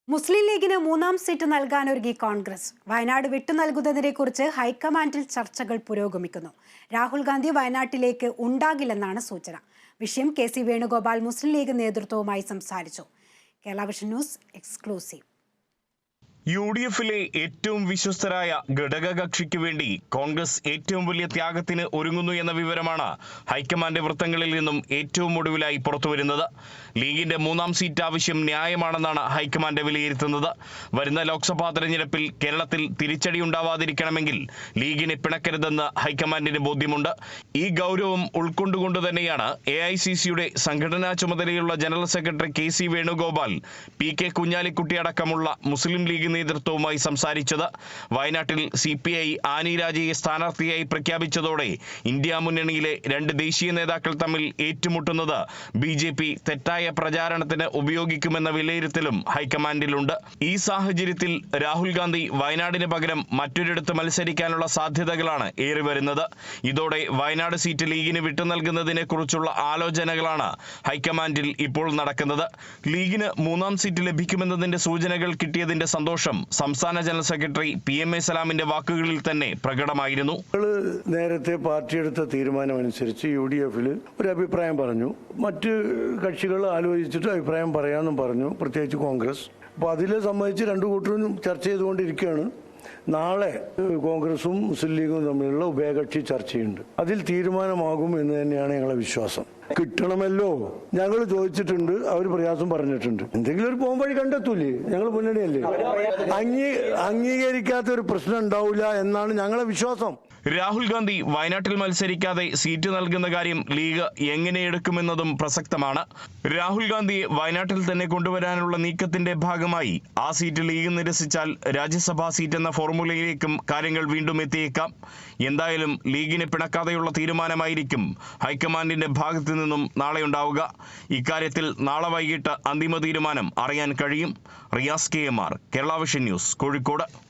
മുസ്ലിം ലീഗിന് മൂന്നാം സീറ്റ് നൽകാനൊരുങ്ങി കോൺഗ്രസ്. വയനാട് വിട്ടുനൽകുന്നതിനെക്കുറിച്ച് ഹൈക്കമാൻഡിൽ ചർച്ചകൾ പുരോഗമിക്കുന്നു. രാഹുൽ ഗാന്ധി വയനാട്ടിലേക്ക് ഉണ്ടാകില്ലെന്നാണ് സൂചന. വിഷയം കെ.സി. വേണുഗോപാൽ മുസ്ലിം ലീഗ് നേതൃത്വവുമായി സംസാരിച്ചു. Kerala vision news exclusive. യു.ഡി.എഫിലെ ഏറ്റവും വിശ്വസ്തരായ ഘടകകക്ഷിക്ക് വേണ്ടി കോൺഗ്രസ് ഏറ്റവും വലിയ ത്യാഗത്തിന് ഒരുങ്ങുന്നു എന്ന വിവരമാണ് ഹൈക്കമാൻഡ് വൃത്തങ്ങളിൽ നിന്നും ഏറ്റവും ഒടുവിലായി പുറത്തുവരുന്നത്. ലീഗിന്റെ മൂന്നാം സീറ്റ് ആവശ്യം ന്യായമാണെന്നാണ് ഹൈക്കമാൻഡ് വിലയിരുത്തുന്നത്. വരുന്ന ലോക്സഭാ തെരഞ്ഞെടുപ്പിൽ കേരളത്തിൽ തിരിച്ചടിയുണ്ടാവാതിരിക്കണമെങ്കിൽ ലീഗിനെ പിണക്കരുതെന്ന് ഹൈക്കമാൻഡിന് ബോധ്യമുണ്ട്. ഈ ഗൗരവം ഉൾക്കൊണ്ടുകൊണ്ട് തന്നെയാണ് AICCയുടെ സംഘടനാ ചുമതലയുള്ള ജനറൽ സെക്രട്ടറി കെ.സി. വേണുഗോപാൽ പി.കെ. കുഞ്ഞാലിക്കുട്ടി അടക്കമുള്ള മുസ്ലിം ലീഗ് നേതൃത്വവുമായി സംസാരിച്ചത്. വയനാട്ടിൽ CPI ആനി രാജയെ സ്ഥാനാർത്ഥിയായി പ്രഖ്യാപിച്ചതോടെ ഇന്ത്യ മുന്നണിയിലെ രണ്ട് ദേശീയ നേതാക്കൾ തമ്മിൽ ഏറ്റുമുട്ടുന്നത് BJP തെറ്റായ പ്രചാരണത്തിന് ഉപയോഗിക്കുമെന്ന വിലയിരുത്തലും ഹൈക്കമാൻഡിലുണ്ട്. ഈ സാഹചര്യത്തിൽ രാഹുൽ ഗാന്ധി വയനാടിന് പകരം മറ്റൊരിടത്ത് മത്സരിക്കാനുള്ള സാധ്യതകളാണ് ഏറി വരുന്നത്. ഇതോടെ വയനാട് സീറ്റ് ലീഗിന് വിട്ടുനൽകുന്നതിനെ കുറിച്ചുള്ള ആലോചനകളാണ് ഹൈക്കമാൻഡിൽ ഇപ്പോൾ നടക്കുന്നത്. ലീഗിന് മൂന്നാം സീറ്റ് ലഭിക്കുമെന്നതിന്റെ സൂചനകൾ കിട്ടിയതിന്റെ സന്തോഷം സംസ്ഥാന ജനറൽ സെക്രട്ടറി PM.A. സലാമിന്റെ വാക്കുകളിൽ തന്നെ പ്രകടമായിരുന്നു. നേരത്തെ പാർട്ടി എടുത്ത തീരുമാനമനുസരിച്ച് UDF-ൽ ഒരു അഭിപ്രായം പറഞ്ഞു. മറ്റ് കക്ഷികൾ ആലോചിച്ചിട്ട് അഭിപ്രായം പറയാമെന്നും പറഞ്ഞു, പ്രത്യേകിച്ച് കോൺഗ്രസ്. അപ്പോൾ അതിലെ സംബന്ധിച്ച് രണ്ടു കൂട്ടരും ചർച്ച ചെയ്തുകൊണ്ടിരിക്കുകയാണ്. നാളെ കോൺഗ്രസും മുസ്ലിം ലീഗും തമ്മിലുള്ള ഉഭയകക്ഷി ചർച്ചയുണ്ട്. അതിൽ തീരുമാനമാകും എന്ന് തന്നെയാണ് ഞങ്ങളുടെ വിശ്വാസം. കിട്ടണമല്ലോ, ഞങ്ങൾ ചോദിച്ചിട്ടുണ്ട്, അവർ പ്രയാസം പറഞ്ഞിട്ടുണ്ട്. എന്തെങ്കിലും ഒരു പോം വഴി കണ്ടെത്തൂലേ? ഞങ്ങൾ മുന്നണിയല്ലേ, അംഗീകരിക്കാത്ത ഒരു പ്രശ്നം ഉണ്ടാവില്ല എന്നാണ് ഞങ്ങളുടെ വിശ്വാസം. രാഹുൽ ഗാന്ധി വയനാട്ടിൽ മത്സരിക്കാതെ സീറ്റ് നൽകുന്ന കാര്യം ലീഗ് എങ്ങനെ എടുക്കുമെന്നതും പ്രസക്തമാണ്. രാഹുൽ ഗാന്ധിയെ വയനാട്ടിൽ തന്നെ കൊണ്ടുവരാനുള്ള നീക്കത്തിന്റെ ഭാഗമായി ആ സീറ്റ് ലീഗ് നിരസിച്ചാൽ രാജ്യസഭാ സീറ്റ് എന്ന ഫോർമുലയിലേക്കും കാര്യങ്ങൾ വീണ്ടും എത്തിയേക്കാം. എന്തായാലും ലീഗിനെ പിണക്കാതെയുള്ള തീരുമാനമായിരിക്കും ഹൈക്കമാൻഡിന്റെ ഭാഗത്തു നിന്നും നാളെ ഉണ്ടാവുക. ഇക്കാര്യത്തിൽ നാളെ വൈകിട്ട് അന്തിമ തീരുമാനം അറിയാൻ കഴിയും. Riyas KMR, Kerala vision news, Kozhikode.